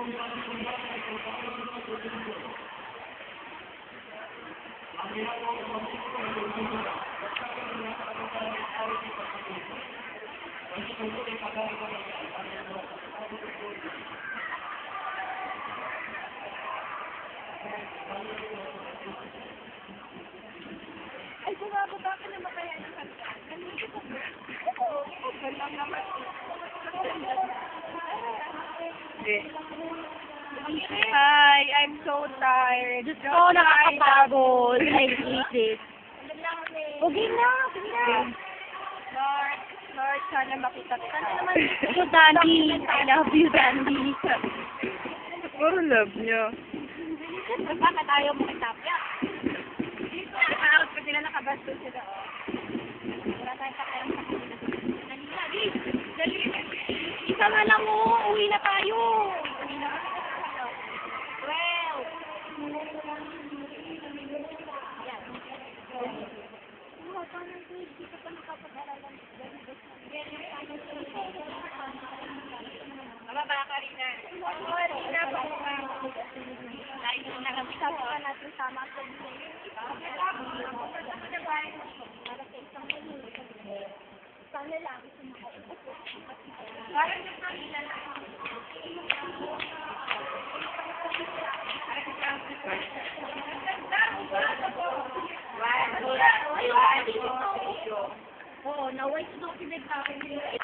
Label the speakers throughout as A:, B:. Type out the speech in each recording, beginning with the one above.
A: Ay, bumababa ka na makaya ng kanta. Ganito ko ba? Oo, ganda naman. Hi, I'm so tired.
B: Diyos ko, nakakapagod. I hate it.
A: Okay na, sige na. Lord, sana makita kita. Sana naman.
B: So, Dandy, I love you, Dandy.
C: Puro love niya.
A: Bakit ayaw mo kitapya? Out pa sila, nakabastos sila. Wala tayong kaperang sa kanila. Dali.
B: Isa nga lang mo, uwi na tayo.
A: Well. Mababa ka rin na. Sabi ka natin sama sa sana lang. Parang nagpapila na. Oo, naway ito daw pinagkakain nila.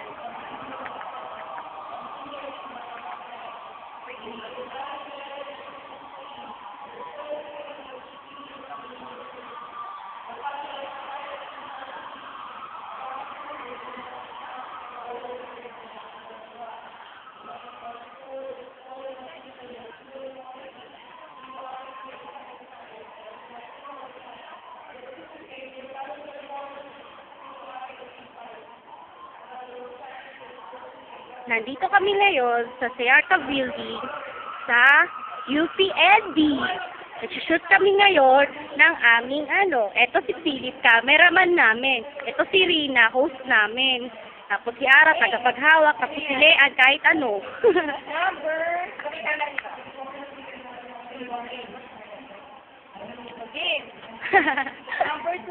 B: Nandito kami ngayon sa Searta Building sa UPLB. Nag-shoot kami ngayon ng aming Ito si Philip, cameraman namin. Ito si Rina, host namin. Tapos si Ara, tagapaghawak. Tapos si Leanne, kahit ano.
A: Number 12.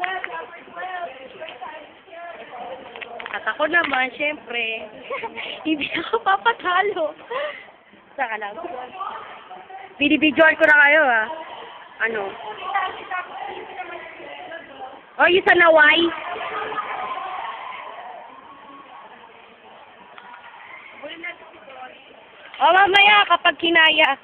B: At ako naman, syempre, hindi ako papatalo. Saka lang. Binibidyoan ko na kayo, ha. Ano? O, yung sa Naway. O, mamaya, kapag kinaya.